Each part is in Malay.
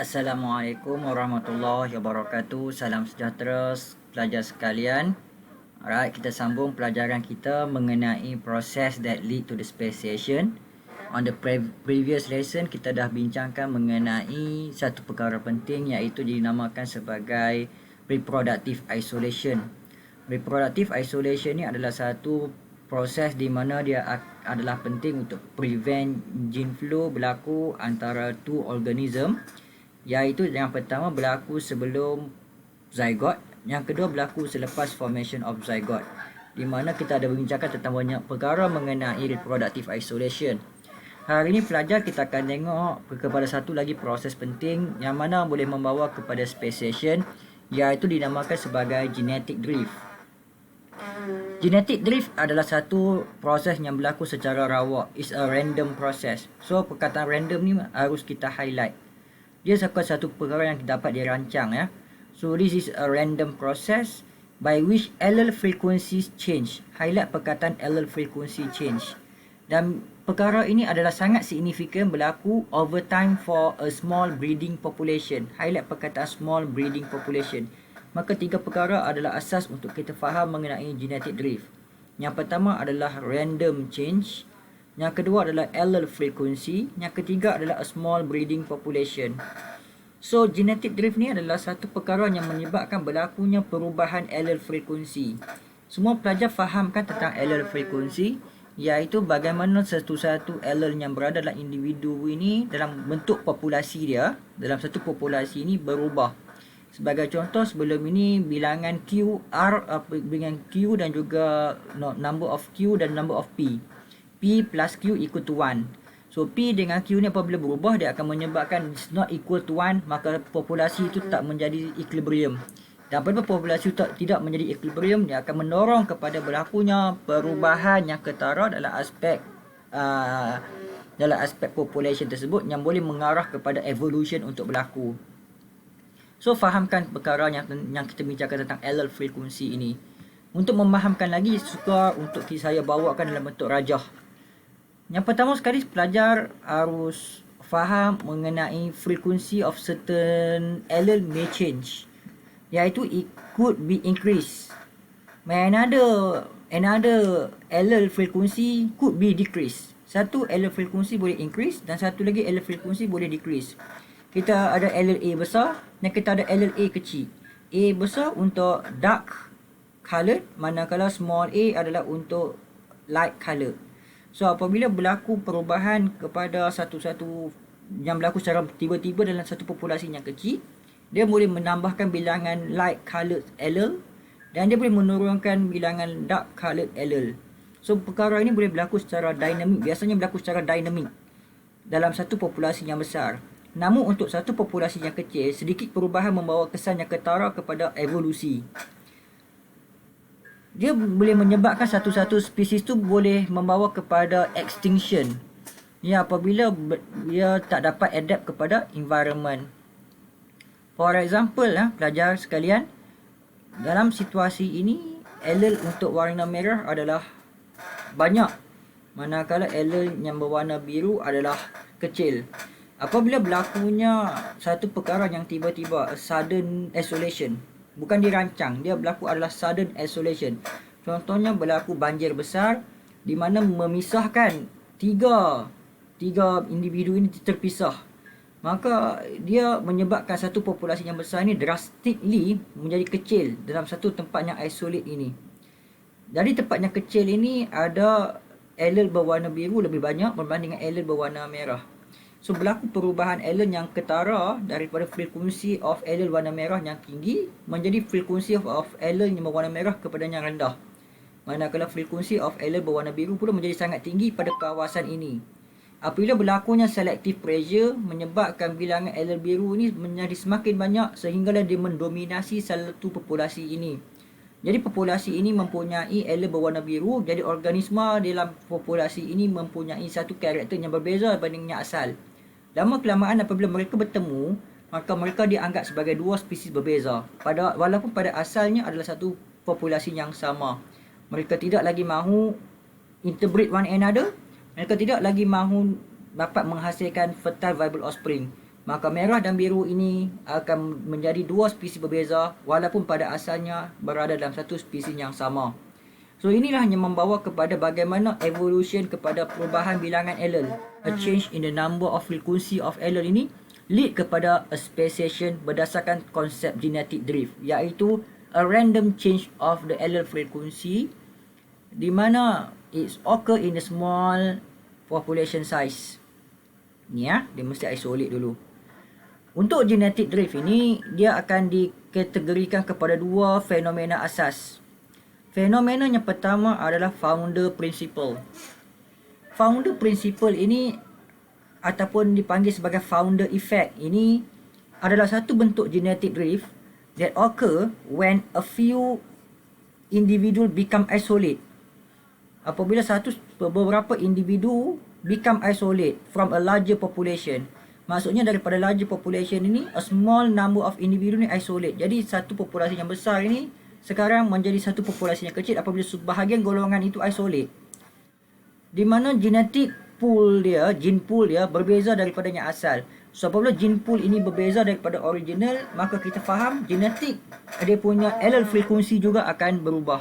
Assalamualaikum warahmatullahi wabarakatuh. Salam sejahtera pelajar sekalian. Alright, kita sambung pelajaran kita mengenai proses that lead to the speciation. On the previous lesson, kita dah bincangkan mengenai satu perkara penting, iaitu dinamakan sebagai reproductive isolation. Reproductive isolation ni adalah satu proses di mana dia adalah penting untuk prevent gene flow berlaku antara two organism, iaitu yang pertama berlaku sebelum zygote, yang kedua berlaku selepas formation of zygote, di mana kita ada berbincangkan tentang banyak perkara mengenai reproductive isolation. Hari ini pelajar kita akan tengok kepada satu lagi proses penting yang mana boleh membawa kepada speciation, iaitu dinamakan sebagai genetic drift. Genetic drift adalah satu proses yang berlaku secara rawak. It's a random process. So perkataan random ni harus kita highlight. Dia satu perkara yang dapat dirancang ya. So this is a random process by which allele frequencies change. Highlight perkataan allele frequency change. Dan perkara ini adalah sangat signifikan berlaku over time for a small breeding population. Highlight perkataan small breeding population. Maka tiga perkara adalah asas untuk kita faham mengenai genetic drift. Yang pertama adalah random change. Yang kedua adalah allele frequency. Yang ketiga adalah a small breeding population. So genetic drift ni adalah satu perkara yang menyebabkan berlakunya perubahan allele frequency. Semua pelajar fahamkan tentang allele frequency, iaitu bagaimana satu-satu allele yang berada dalam individu ini dalam bentuk populasi dia, dalam satu populasi ini berubah. Sebagai contoh, sebelum ini bilangan Q, R, bilangan Q dan juga number of Q dan number of P. P plus Q equal to 1. So P dengan Q ni apabila berubah, dia akan menyebabkan it's not equal to 1, maka populasi itu tak menjadi equilibrium. Dan apabila populasi itu tidak menjadi equilibrium, dia akan mendorong kepada berlakunya perubahan yang ketara dalam aspek population tersebut, yang boleh mengarah kepada evolution untuk berlaku. So fahamkan perkara yang kita bincangkan tentang allele frequency ini. Untuk memahamkan lagi, suka untuk saya bawakan dalam bentuk rajah. Yang pertama sekali, pelajar harus faham mengenai frequency of certain allele may change, iaitu it could be increased. Another allele frequency could be decreased. Satu allele frequency boleh increase dan satu lagi allele frequency boleh decrease. Kita ada allele A besar dan kita ada allele A kecil. A besar untuk dark colored, manakala small a adalah untuk light colored. So apabila berlaku perubahan kepada satu-satu yang berlaku secara tiba-tiba dalam satu populasi yang kecil, dia boleh menambahkan bilangan light colored allele dan dia boleh menurunkan bilangan dark colored allele. So perkara ini boleh berlaku secara dinamik, biasanya berlaku secara dinamik dalam satu populasi yang besar. Namun untuk satu populasi yang kecil, sedikit perubahan membawa kesan yang ketara kepada evolusi. Dia boleh menyebabkan satu-satu spesies tu boleh membawa kepada extinction, ya, apabila dia tak dapat adapt kepada environment. For example, pelajar sekalian, dalam situasi ini allele untuk warna merah adalah banyak, manakala allele yang berwarna biru adalah kecil. Apabila berlakunya satu perkara yang tiba-tiba, sudden isolation, bukan dirancang, dia berlaku adalah sudden isolation. Contohnya berlaku banjir besar di mana memisahkan tiga individu ini terpisah. Maka dia menyebabkan satu populasi yang besar ini drastically menjadi kecil dalam satu tempat yang isolate ini. Dari tempat yang kecil ini ada allele berwarna biru lebih banyak berbanding dengan allele berwarna merah. So berlaku perubahan allele yang ketara daripada frekuensi of allele warna merah yang tinggi menjadi frekuensi of allele yang berwarna merah kepada yang rendah. Manakala frekuensi of allele berwarna biru pula menjadi sangat tinggi pada kawasan ini. Apabila berlakunya selective pressure menyebabkan bilangan allele biru ini menjadi semakin banyak sehinggalah dia mendominasi satu populasi ini. Jadi populasi ini mempunyai allele berwarna biru, jadi organisma dalam populasi ini mempunyai satu karakter yang berbeza berbandingnya asal. Lama kelamaan apabila mereka bertemu, maka mereka dianggap sebagai dua spesies berbeza. Walaupun pada asalnya adalah satu populasi yang sama. Mereka tidak lagi mahu interbreed one another. Mereka tidak lagi mahu dapat menghasilkan fertile viable offspring. maka merah dan biru ini akan menjadi dua spesies berbeza walaupun pada asalnya berada dalam satu spesies yang sama. So inilah yang membawa kepada bagaimana evolution kepada perubahan bilangan allele. A change in the number of frequency of allele ini lead kepada a speciation berdasarkan konsep genetic drift, iaitu a random change of the allele frequency di mana it occur in a small population size. Ni ya, dia mesti isolate dulu. Untuk genetic drift ini, dia akan dikategorikan kepada dua fenomena asas. Fenomena yang pertama adalah founder principle. Founder principle ini ataupun dipanggil sebagai founder effect ini adalah satu bentuk genetic drift that occur when a few individual become isolate. Apabila beberapa individu become isolate from a larger population. Maksudnya daripada larger population ini, a small number of individu ni isolate. Jadi satu populasi yang besar ini sekarang menjadi satu populasi yang kecil apabila sebahagian golongan itu isolate. Di mana genetic pool dia, gene pool dia berbeza daripada yang asal. So apabila gene pool ini berbeza daripada original, maka kita faham genetik dia punya allele frekuensi juga akan berubah.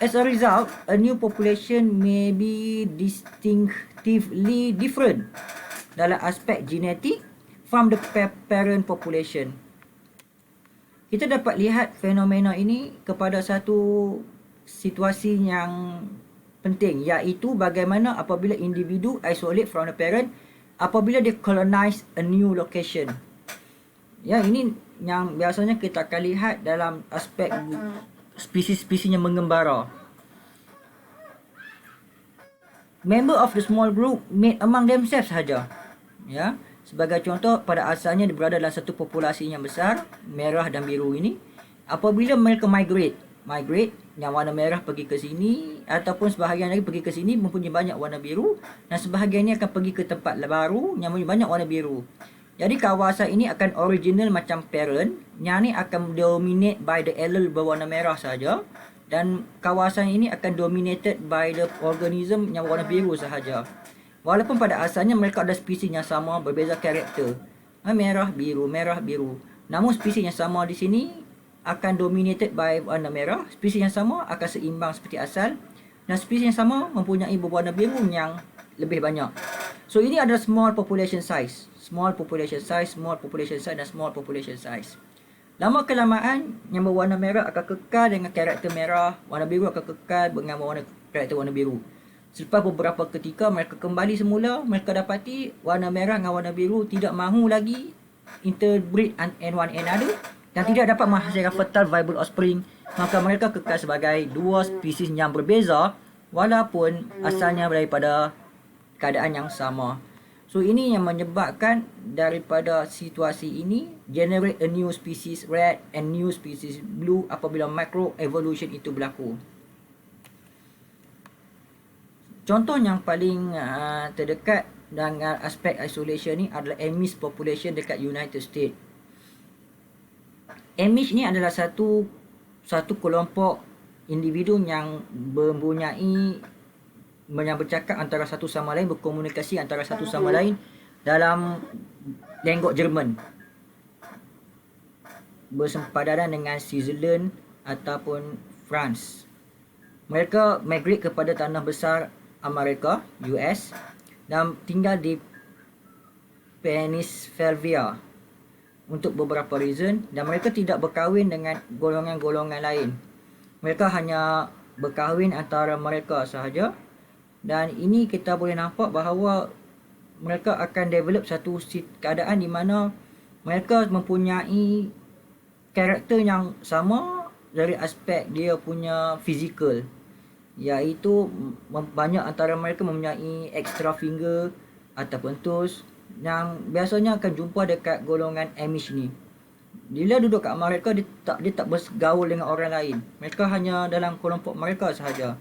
As a result, a new population may be distinctively different dalam aspek genetik from the parent population. Kita dapat lihat fenomena ini kepada satu situasi yang penting, iaitu bagaimana apabila individu isolate from the parent apabila dia colonize a new location. Ya, ini yang biasanya kita akan lihat dalam aspek spesies-spesies yang mengembara. Member of the small group mate among themselves sahaja. Ya, sebagai contoh, pada asalnya dia berada dalam satu populasi yang besar, merah dan biru ini. Apabila mereka migrate, yang warna merah pergi ke sini ataupun sebahagian lagi pergi ke sini mempunyai banyak warna biru, dan sebahagian ini akan pergi ke tempat baru yang mempunyai banyak warna biru. Jadi kawasan ini akan original macam parent, yang ni akan dominate by the allele berwarna merah saja, dan kawasan ini akan dominated by the organism yang warna biru sahaja. Walaupun pada asalnya mereka ada spesies yang sama, berbeza karakter. Merah, biru, merah, biru. Namun spesies yang sama di sini akan dominated by warna merah. Spesies yang sama akan seimbang seperti asal. Dan spesies yang sama mempunyai berwarna biru yang lebih banyak. So ini adalah small population size. Small population size, small population size dan small population size. Lama kelamaan yang berwarna merah akan kekal dengan karakter merah. Warna biru akan kekal dengan karakter warna biru. Selepas beberapa ketika mereka kembali semula, mereka dapati warna merah dengan warna biru tidak mahu lagi interbreed and one another dan tidak dapat menghasilkan fertile viable offspring, maka mereka kekal sebagai dua spesies yang berbeza walaupun asalnya daripada keadaan yang sama. So ini yang menyebabkan daripada situasi ini generate a new species red and new species blue apabila microevolution itu berlaku. Contoh yang paling terdekat dengan aspek isolation ni adalah Amish population dekat United States. Amish ni adalah satu kelompok individu yang mempunyai yang bercakap antara satu sama lain, berkomunikasi antara satu sama lain dalam lenggok Jerman, bersempadanan dengan Switzerland ataupun France. Mereka migrate kepada tanah besar Amerika, US, dan tinggal di Pennsylvania untuk beberapa reason, dan mereka tidak berkahwin dengan golongan-golongan lain. Mereka hanya berkahwin antara mereka sahaja, dan ini kita boleh nampak bahawa mereka akan develop satu keadaan di mana mereka mempunyai karakter yang sama dari aspek dia punya fizikal, iaitu banyak antara mereka mempunyai extra finger ataupun toes yang biasanya akan jumpa dekat golongan Amish ni. Bila duduk kat Amerika, dia tak bergaul dengan orang lain. Mereka hanya dalam kelompok mereka sahaja.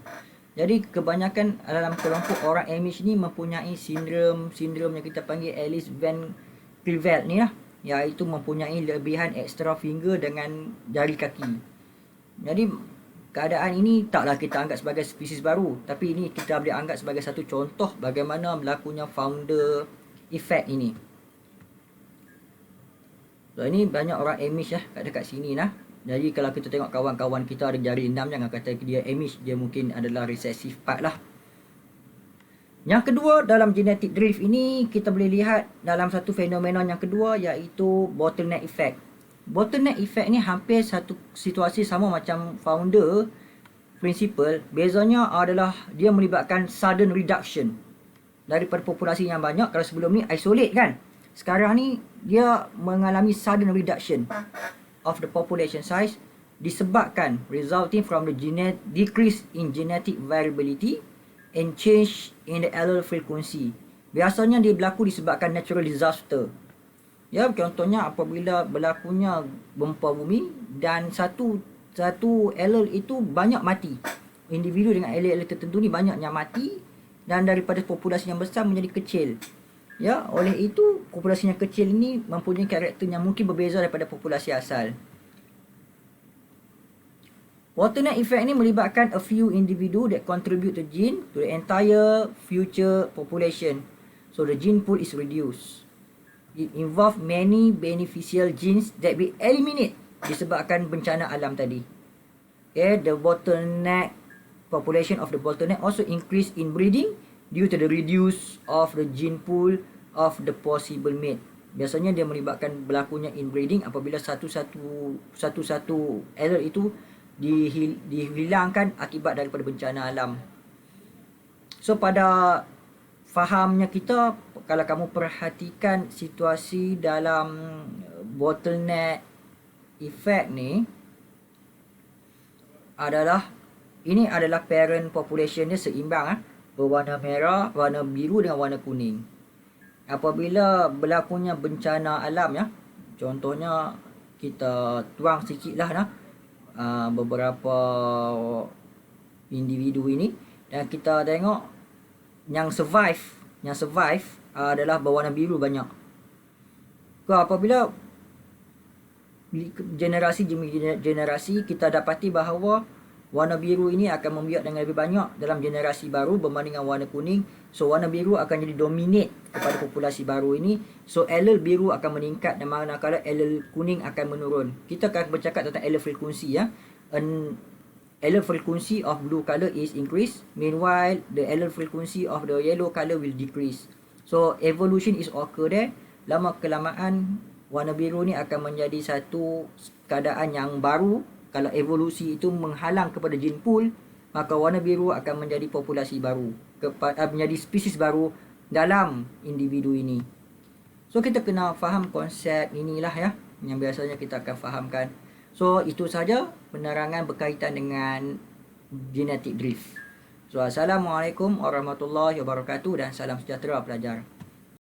Jadi kebanyakan dalam kelompok orang Amish ni mempunyai sindrom yang kita panggil Ellis Van Creveld ni lah, iaitu mempunyai lebihan extra finger dengan jari kaki. Jadi keadaan ini taklah kita anggap sebagai spesies baru, tapi ini kita boleh anggap sebagai satu contoh bagaimana berlakunya founder effect ini. So ini banyak orang Amish kat dekat sini lah. Jadi kalau kita tengok kawan-kawan kita ada jari 6, jangan kata dia Amish, dia mungkin adalah recessive part lah. Yang kedua, dalam genetic drift ini kita boleh lihat dalam satu fenomena yang kedua, iaitu bottleneck effect. Bottleneck effect ni hampir satu situasi sama macam founder principle. Bezanya adalah dia melibatkan sudden reduction daripada populasi yang banyak. Kalau sebelum ni isolate kan, sekarang ni dia mengalami sudden reduction of the population size disebabkan resulting from the decrease in genetic variability and change in the allele frequency. Biasanya dia berlaku disebabkan natural disaster. Ya, contohnya apabila berlakunya gempa bumi dan satu allele itu banyak mati. Individu dengan allele tertentu ni banyak yang mati dan daripada populasi yang besar menjadi kecil. Ya, oleh itu populasi yang kecil ini mempunyai karakter yang mungkin berbeza daripada populasi asal. Bottleneck effect ni melibatkan a few individu that contribute the gene to the entire future population. So the gene pool is reduced. It involve many beneficial genes that we eliminate disebabkan bencana alam tadi. Okay, the bottleneck population of the bottleneck also increase in breeding due to the reduce of the gene pool of the possible mate. Biasanya dia melibatkan berlakunya inbreeding apabila satu allele itu dihilangkan akibat daripada bencana alam. So pada fahamnya kita, kalau kamu perhatikan situasi dalam bottleneck effect ni adalah, ini adalah parent population dia seimbang berwarna merah, warna biru dengan warna kuning. Apabila berlakunya bencana alam contohnya kita tuang sikitlah beberapa individu ini dan kita tengok yang survive adalah berwarna biru banyak. Apabila generasi demi generasi kita dapati bahawa warna biru ini akan membiak dengan lebih banyak dalam generasi baru berbanding dengan warna kuning. So warna biru akan jadi dominate kepada populasi baru ini. So allele biru akan meningkat dan manakala allele kuning akan menurun. Kita akan bercakap tentang allele frekuensi allele frequency of blue color is increased, meanwhile the allele frequency of the yellow color will decrease. So evolution is occur there. Lama kelamaan warna biru ni akan menjadi satu keadaan yang baru. Kalau evolusi itu menghalang kepada gene pool, maka warna biru akan menjadi populasi baru, menjadi spesies baru dalam individu ini. So kita kena faham konsep inilah yang biasanya kita akan fahamkan. So itu saja penerangan berkaitan dengan genetic drift. So assalamualaikum warahmatullahi wabarakatuh dan salam sejahtera pelajar.